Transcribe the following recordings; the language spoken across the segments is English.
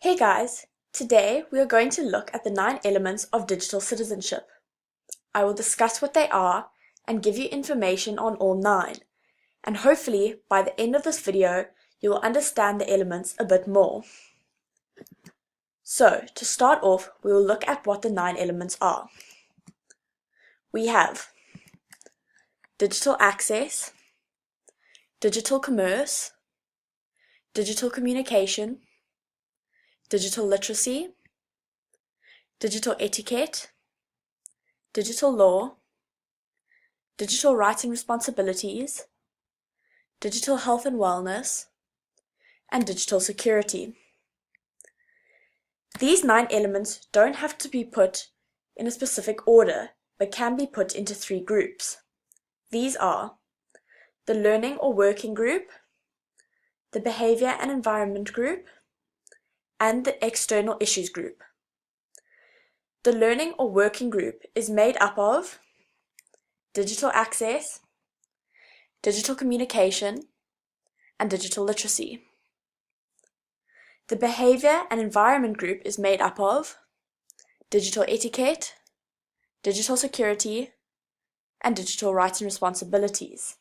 Hey guys, today we are going to look at the 9 elements of digital citizenship. I will discuss what they are and give you information on all 9, and hopefully by the end of this video you will understand the elements a bit more. So, to start off, we will look at what the 9 elements are. We have digital access, digital commerce, digital communication, digital literacy, digital etiquette, digital law, digital rights and responsibilities, digital health and wellness, and digital security. These 9 elements don't have to be put in a specific order, but can be put into 3 groups. These are the learning or working group, the behavior and environment group, and the external issues group. The learning or working group is made up of digital access, digital communication, and digital literacy. The behavior and environment group is made up of digital etiquette, digital security, and digital rights and responsibilities.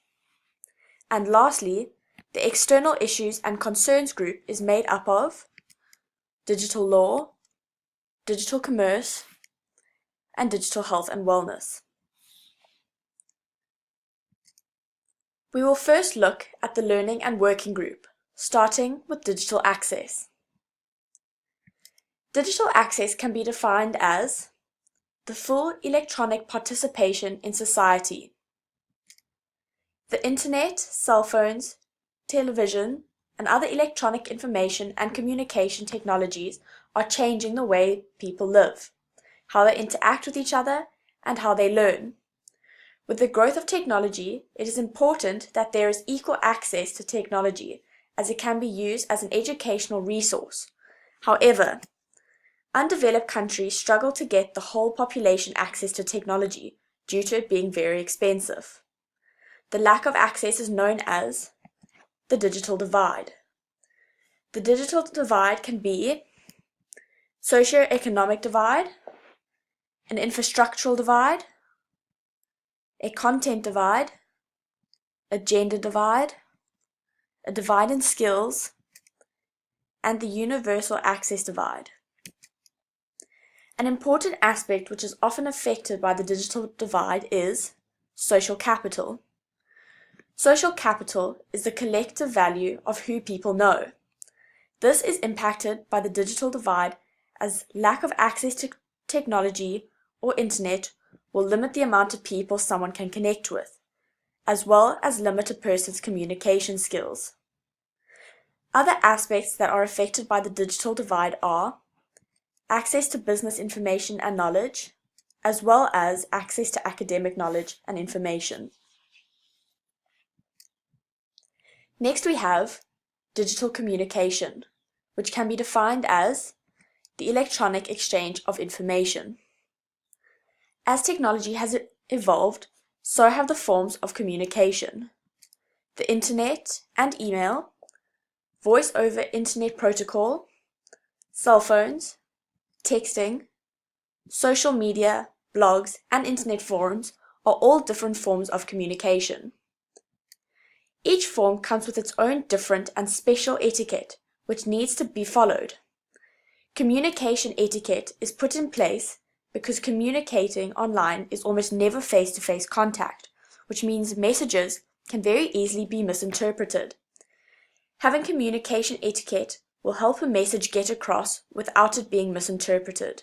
And lastly, the external issues and concerns group is made up of digital law, digital commerce, and digital health and wellness. We will first look at the learning and working group, starting with digital access. Digital access can be defined as the full electronic participation in society. The internet, cell phones, television, and other electronic information and communication technologies are changing the way people live, how they interact with each other, and how they learn. With the growth of technology, it is important that there is equal access to technology, as it can be used as an educational resource. However, undeveloped countries struggle to get the whole population access to technology due to it being very expensive. The lack of access is known as the digital divide. The digital divide can be socio-economic divide, an infrastructural divide, a content divide, a gender divide, a divide in skills, and the universal access divide. An important aspect which is often affected by the digital divide is social capital. Social capital is the collective value of who people know. This is impacted by the digital divide, as lack of access to technology or internet will limit the amount of people someone can connect with, as well as limit a person's communication skills. Other aspects that are affected by the digital divide are access to business information and knowledge, as well as access to academic knowledge and information. Next we have digital communication, which can be defined as the electronic exchange of information. As technology has evolved, so have the forms of communication. The internet and email, voice over internet protocol, cell phones, texting, social media, blogs, and internet forums are all different forms of communication. Each form comes with its own different and special etiquette, which needs to be followed. Communication etiquette is put in place because communicating online is almost never face-to-face contact, which means messages can very easily be misinterpreted. Having communication etiquette will help a message get across without it being misinterpreted.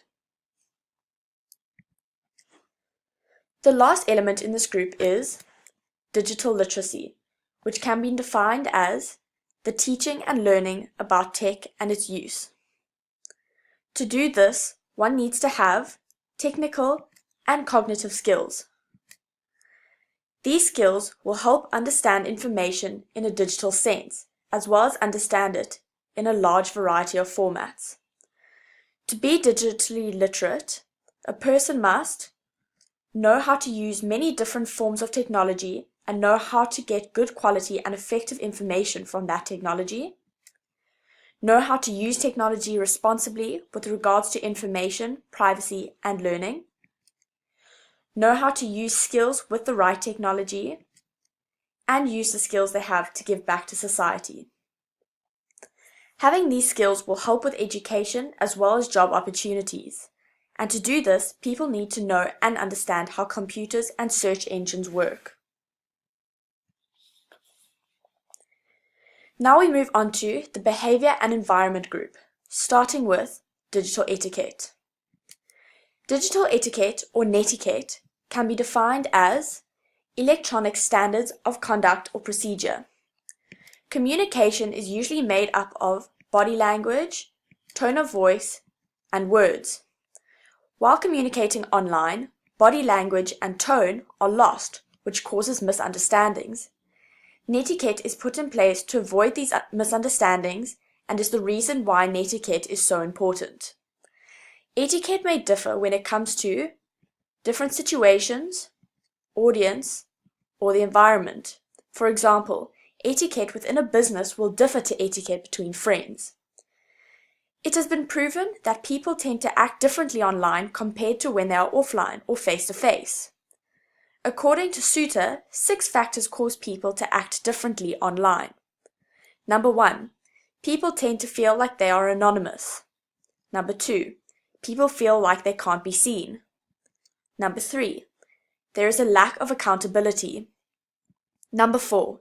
The last element in this group is digital literacy, which can be defined as the teaching and learning about tech and its use. To do this, one needs to have technical and cognitive skills. These skills will help understand information in a digital sense, as well as understand it in a large variety of formats. To be digitally literate, a person must know how to use many different forms of technology and know how to get good quality and effective information from that technology, know how to use technology responsibly with regards to information, privacy, and learning, know how to use skills with the right technology, and use the skills they have to give back to society. Having these skills will help with education as well as job opportunities. And to do this, people need to know and understand how computers and search engines work. Now we move on to the behavior and environment group, starting with digital etiquette. Digital etiquette, or netiquette, can be defined as electronic standards of conduct or procedure. Communication is usually made up of body language, tone of voice, and words. While communicating online, body language and tone are lost, which causes misunderstandings. Netiquette is put in place to avoid these misunderstandings and is the reason why netiquette is so important. Etiquette may differ when it comes to different situations, audience, or the environment. For example, etiquette within a business will differ to etiquette between friends. It has been proven that people tend to act differently online compared to when they are offline or face-to-face. According to Suter, 6 factors cause people to act differently online. Number 1, people tend to feel like they are anonymous. Number 2, people feel like they can't be seen. Number 3, there is a lack of accountability. Number 4,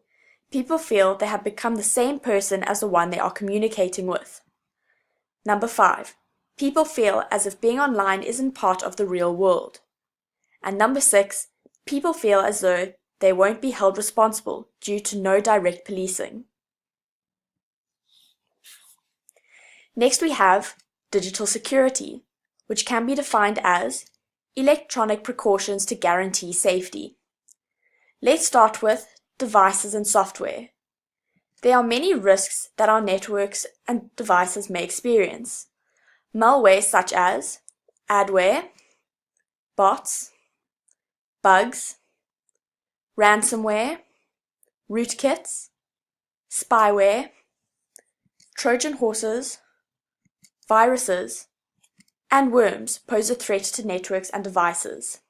people feel they have become the same person as the one they are communicating with. Number 5, people feel as if being online isn't part of the real world. And number 6, people feel as though they won't be held responsible due to no direct policing. Next we have digital security, which can be defined as electronic precautions to guarantee safety. Let's start with devices and software. There are many risks that our networks and devices may experience. Malware such as adware, bots, bugs, ransomware, rootkits, spyware, Trojan horses, viruses, and worms pose a threat to networks and devices.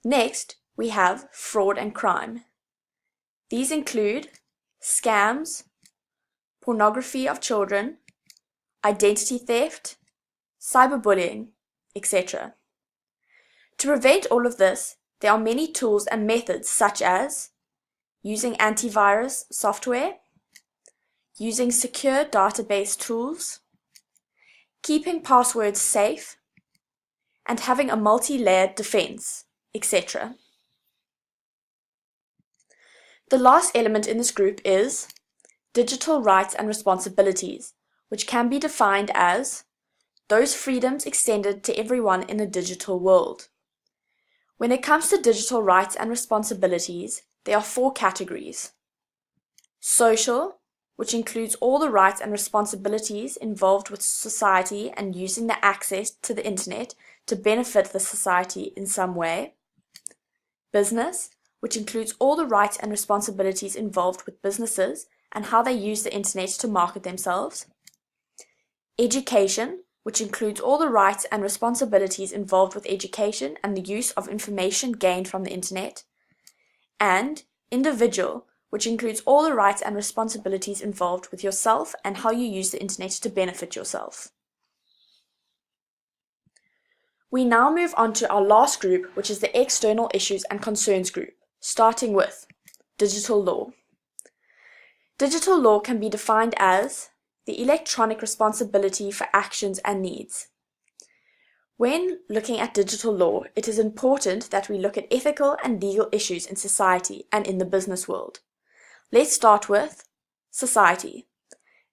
Next, we have fraud and crime. These include scams, pornography of children, identity theft, cyberbullying, etc. To prevent all of this, there are many tools and methods such as using antivirus software, using secure database tools, keeping passwords safe, and having a multi-layered defense, etc. The last element in this group is digital rights and responsibilities, which can be defined as those freedoms extended to everyone in the digital world. When it comes to digital rights and responsibilities, there are 4 categories. Social, which includes all the rights and responsibilities involved with society and using the access to the internet to benefit the society in some way. Business, which includes all the rights and responsibilities involved with businesses and how they use the internet to market themselves. Education, which includes all the rights and responsibilities involved with education and the use of information gained from the internet. And individual, which includes all the rights and responsibilities involved with yourself and how you use the internet to benefit yourself. We now move on to our last group, which is the external issues and concerns group, starting with digital law. Digital law can be defined as the electronic responsibility for actions and needs. When looking at digital law, it is important that we look at ethical and legal issues in society and in the business world. Let's start with society.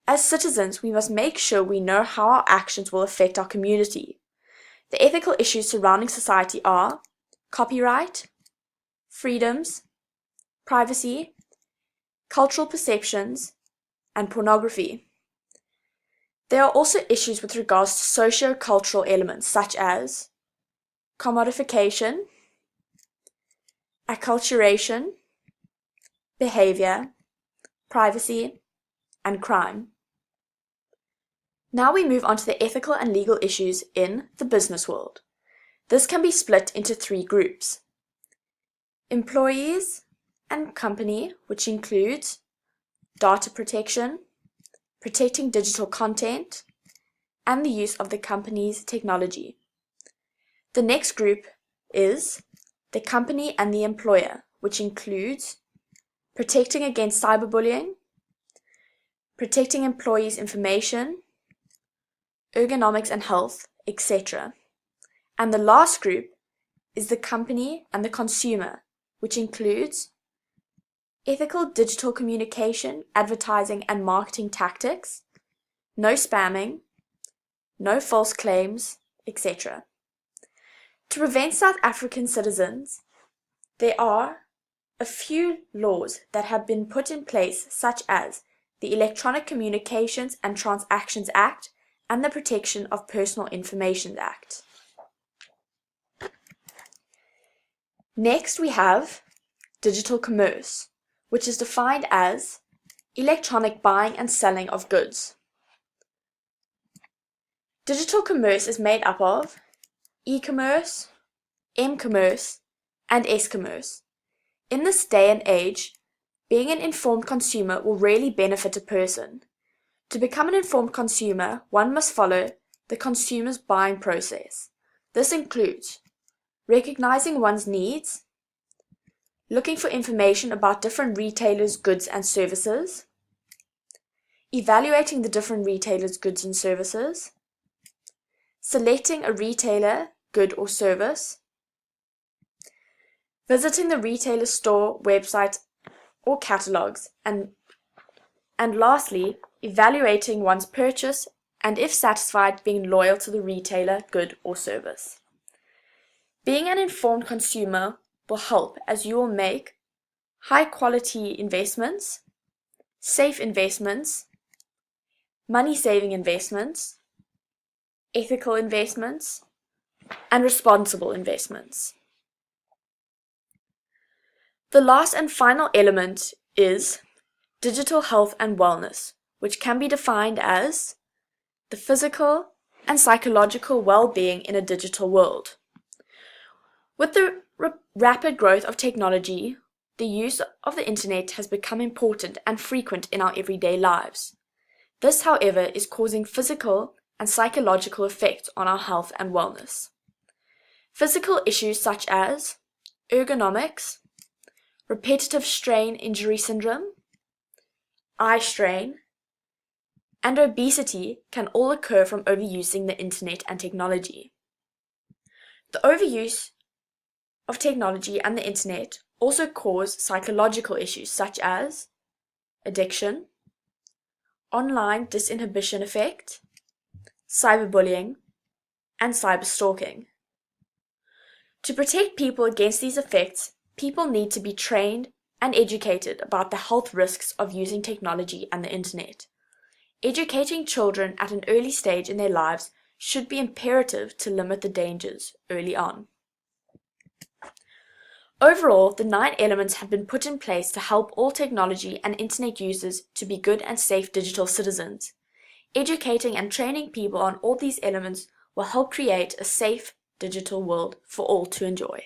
As citizens, we must make sure we know how our actions will affect our community. The ethical issues surrounding society are copyright, freedoms, privacy, cultural perceptions, and pornography. There are also issues with regards to socio-cultural elements such as commodification, acculturation, behavior, privacy, and crime. Now we move on to the ethical and legal issues in the business world. This can be split into 3 groups: employees and company, which includes data protection, protecting digital content, and the use of the company's technology. The next group is the company and the employer, which includes protecting against cyberbullying, protecting employees' information, ergonomics and health, etc. And the last group is the company and the consumer, which includes ethical digital communication, advertising and marketing tactics, no spamming, no false claims, etc. To prevent South African citizens, there are a few laws that have been put in place, such as the Electronic Communications and Transactions Act and the Protection of Personal Information Act. Next, we have digital commerce, which is defined as electronic buying and selling of goods. Digital commerce is made up of e-commerce, m-commerce, and s-commerce. In this day and age, being an informed consumer will really benefit a person. To become an informed consumer, one must follow the consumer's buying process. This includes recognizing one's needs, looking for information about different retailers' goods and services, evaluating the different retailers' goods and services, selecting a retailer, good or service, visiting the retailer store, website, or catalogs, and lastly, evaluating one's purchase and, if satisfied, being loyal to the retailer, good or service. Being an informed consumer will help, as you will make high-quality investments, safe investments, money-saving investments, ethical investments, and responsible investments. The last and final element is digital health and wellness, which can be defined as the physical and psychological well-being in a digital world. With the rapid growth of technology, the use of the internet has become important and frequent in our everyday lives. This, however, is causing physical and psychological effects on our health and wellness. Physical issues such as ergonomics, repetitive strain injury syndrome, eye strain, and obesity can all occur from overusing the internet and technology. The overuse of technology and the internet also cause psychological issues such as addiction, online disinhibition effect, cyberbullying, and cyberstalking. To protect people against these effects, people need to be trained and educated about the health risks of using technology and the internet. Educating children at an early stage in their lives should be imperative to limit the dangers early on. Overall, the 9 elements have been put in place to help all technology and internet users to be good and safe digital citizens. Educating and training people on all these elements will help create a safe digital world for all to enjoy.